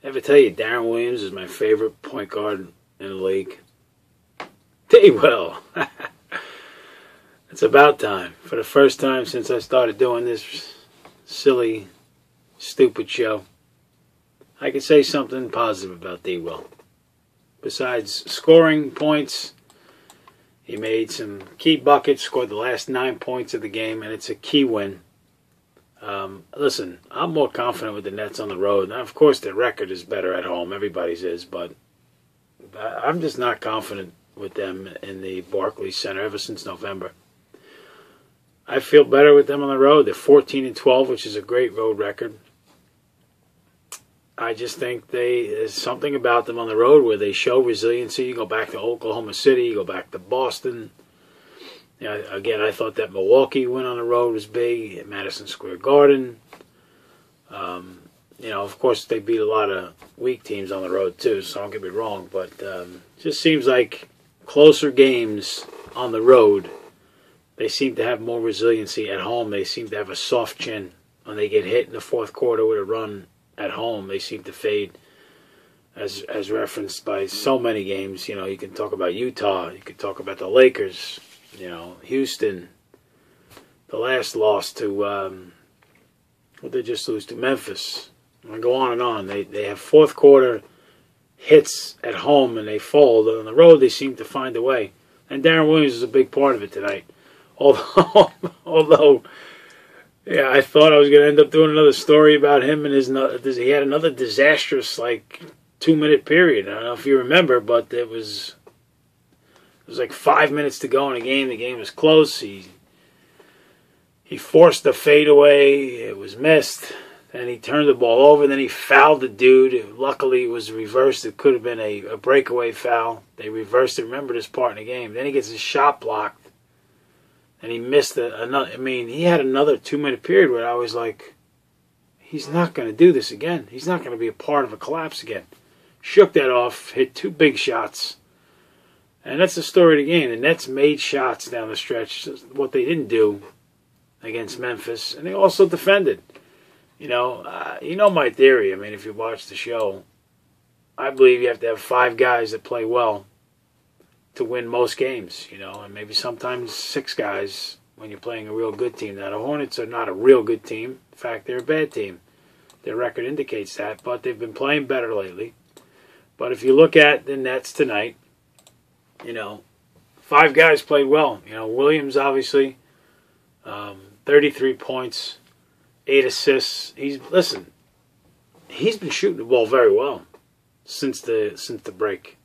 Ever tell you Darren Williams is my favorite point guard in the league? D-Will. It's about time. For the first time since I started doing this silly, stupid show, I can say something positive about D-Will. Besides scoring points, he made some key buckets, scored the last 9 points of the game, and it's a key win. Listen, I'm more confident with the Nets on the road. Now, of course, their record is better at home. Everybody's is, but I'm just not confident with them in the Barclays Center ever since November. I feel better with them on the road. They're 14-12, which is a great road record. I just think there's something about them on the road where they show resiliency. You go back to Oklahoma City, you go back to Boston. Again, I thought that Milwaukee win on the road was big at Madison Square Garden. Of course, they beat a lot of weak teams on the road too, so don't get me wrong. But just seems like closer games on the road, they seem to have more resiliency. At home, they seem to have a soft chin. When they get hit in the fourth quarter with a run at home, they seem to fade, as referenced by so many games. You can talk about Utah. You can talk about the Lakers. Houston, the last loss to, what they just lose to? Memphis. I go on and on. They have fourth quarter hits at home and they fold. On the road, they seem to find a way. And Darren Williams is a big part of it tonight. Although, I thought I was going to end up doing another story about him and he had another disastrous, 2-minute period. I don't know if you remember, but it was 5 minutes to go in the game. The game was close. He forced the fadeaway. It was missed. Then he turned the ball over. Then he fouled the dude. Luckily, it was reversed. It could have been a breakaway foul. They reversed it. Remember this part in the game. Then he gets his shot blocked. And he missed another. He had another 2-minute period where I was like, he's not going to do this again. He's not going to be a part of a collapse again. Shook that off. Hit 2 big shots. And that's the story of the game. The Nets made shots down the stretch, what they didn't do against Memphis. And they also defended. You know my theory. If you watch the show, I believe you have to have 5 guys that play well to win most games, and maybe sometimes 6 guys when you're playing a real good team. Now, the Hornets are not a real good team. In fact, they're a bad team. Their record indicates that, but they've been playing better lately. But if you look at the Nets tonight, 5 guys played well. Williams, obviously, 33 points, 8 assists. He's been shooting the ball very well since the break.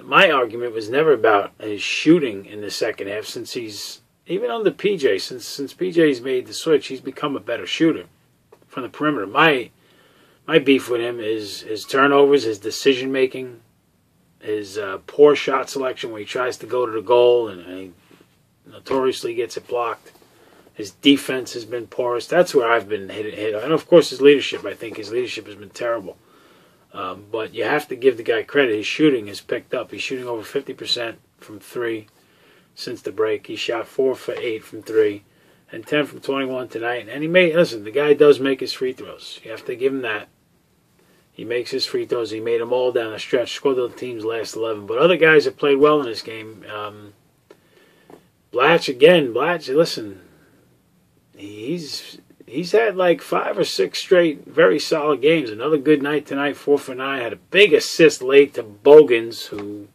My argument was never about his shooting in the second half, since he's, even under PJ, since PJ's made the switch, he's become a better shooter from the perimeter. My beef with him is his turnovers, his decision making, his poor shot selection when he tries to go to the goal and he notoriously gets it blocked. His defense has been porous. That's where I've been hit. And of course his leadership. I think his leadership has been terrible. But you have to give the guy credit. His shooting has picked up. He's shooting over 50% from 3 since the break. He shot 4 for 8 from 3 and 10 from 21 tonight. And the guy does make his free throws. You have to give him that. He makes his free throws. He made them all down the stretch. Scored the team's last 11. But other guys have played well in this game. Blatche, listen, he's had 5 or 6 straight very solid games. Another good night tonight, 4 for 9. Had a big assist late to Bogans, who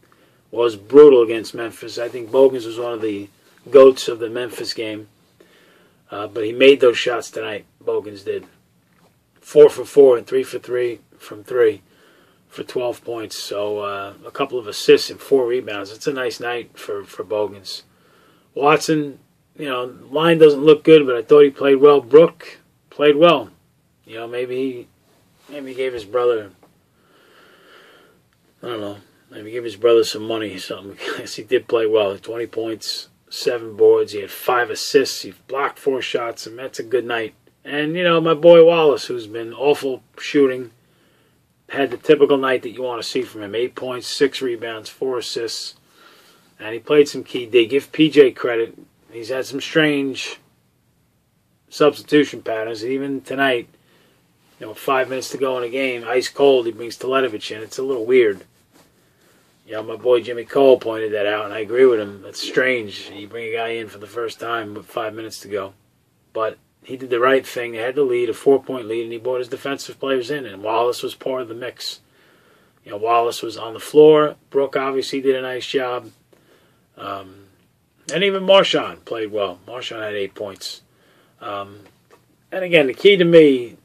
was brutal against Memphis. I think Bogans was one of the goats of the Memphis game. But he made those shots tonight. Bogans did. 4 for 4 and 3 for 3 from 3 for 12 points. So a couple of assists and 4 rebounds. It's a nice night for Bogans. Watson, line doesn't look good, but I thought he played well. Brook played well. Maybe he gave his brother, I don't know, maybe give his brother some money or something. Because he did play well. 20 points, 7 boards. He had 5 assists. He blocked 4 shots, and that's a good night. And, my boy Wallace, who's been awful shooting, had the typical night that you want to see from him. 8 points, 6 rebounds, 4 assists. And he played some key D. Give PJ credit. He's had some strange substitution patterns. Even tonight, 5 minutes to go in a game, ice cold, he brings Teletovic in. It's a little weird. My boy Jimmy Cole pointed that out, and I agree with him. That's strange. You bring a guy in for the first time with 5 minutes to go. But he did the right thing. They had the lead, a 4-point lead, and he brought his defensive players in, and Wallace was part of the mix. Wallace was on the floor. Brooke obviously did a nice job. And even Marshawn played well. Marshawn had 8 points. And again, the key to me,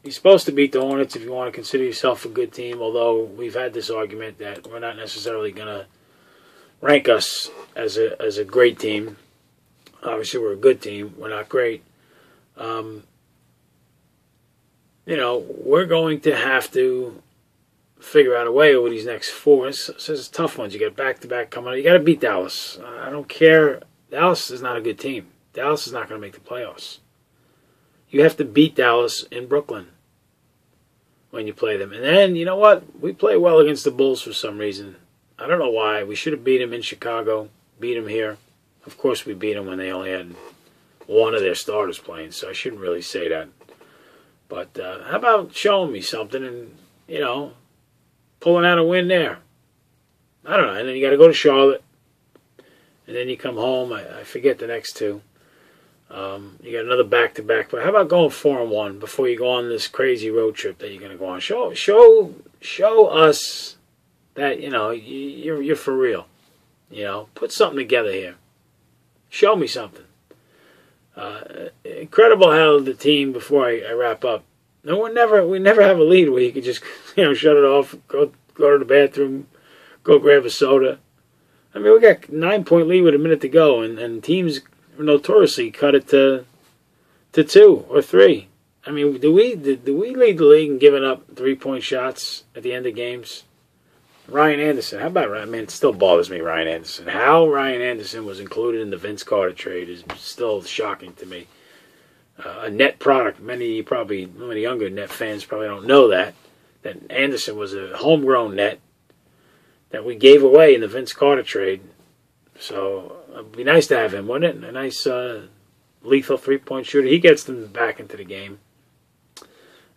you're supposed to beat the Hornets if you want to consider yourself a good team, although we've had this argument that we're not necessarily going to rank us as a great team. Obviously, we're a good team. We're not great. We're going to have to figure out a way over these next 4. It's tough ones. You got back-to-back coming up. You got to beat Dallas. I don't care. Dallas is not a good team. Dallas is not going to make the playoffs. You have to beat Dallas in Brooklyn when you play them. And then, you know what? We play well against the Bulls for some reason. I don't know why. We should have beat them in Chicago, beat them here. Of course we beat them when they only had one of their starters playing, so I shouldn't really say that. But how about showing me something and, pulling out a win there? I don't know. And then you got to go to Charlotte. And then you come home. I forget the next 2. You got another back-to-back. But how about going 4-1 before you go on this crazy road trip that you're going to go on? Show us that, you're for real. Put something together here. Show me something. Incredible how the team, before I wrap up, we never have a lead where you could just, shut it off, go to the bathroom, go grab a soda. I mean, we got 9-point lead with a minute to go, and teams notoriously cut it to 2 or 3. I mean, do we lead the league in giving up 3-point shots at the end of games? Ryan Anderson, how about Ryan? I mean, it still bothers me, Ryan Anderson. How Ryan Anderson was included in the Vince Carter trade is still shocking to me. A net product. Many younger net fans probably don't know that Anderson was a homegrown net that we gave away in the Vince Carter trade. So it'd be nice to have him, wouldn't it? A nice lethal 3-point shooter. He gets them back into the game.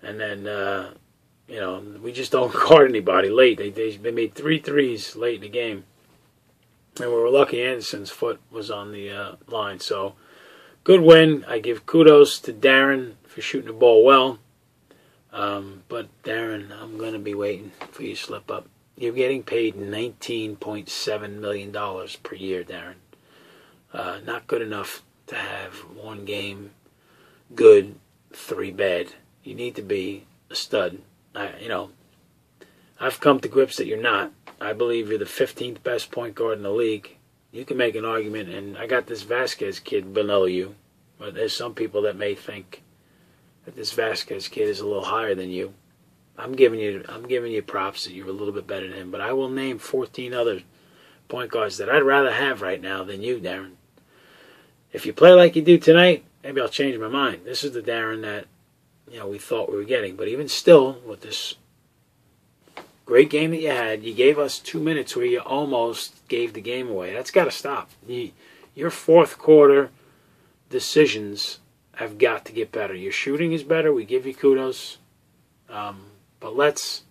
And then, we just don't guard anybody late. They made 3 threes late in the game. And we were lucky Anderson's foot was on the line. So, good win. I give kudos to Darren for shooting the ball well. But, Darren, I'm going to be waiting for you to slip up. You're getting paid $19.7 million per year, Darren. Not good enough to have 1 game good, 3 bad. You need to be a stud. I've come to grips that you're not. I believe you're the 15th best point guard in the league. You can make an argument, and I got this Vasquez kid below you, but there's some people that may think that this Vasquez kid is a little higher than you. I'm giving you props that you're a little bit better than him, but I will name 14 other point guards that I'd rather have right now than you, Darren. If you play like you do tonight, maybe I'll change my mind. This is the Darren that we thought we were getting. But even still, with this great game that you had, you gave us 2 minutes where you almost gave the game away. That's got to stop. Your fourth quarter decisions have got to get better. Your shooting is better. We give you kudos. But let's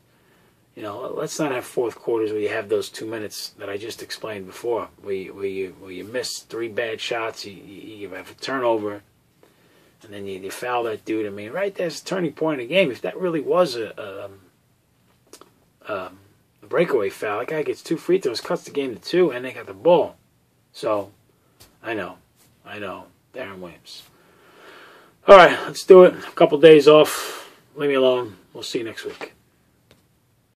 not have fourth quarters where you have those 2 minutes that I just explained before, where you miss 3 bad shots, you have a turnover, and then you foul that dude. I mean, right there's a turning point in the game. If that really was a breakaway foul, that guy gets 2 free throws, cuts the game to 2, and they got the ball. So, I know, Darren Williams. All right, let's do it. A couple days off. Leave me alone. We'll see you next week.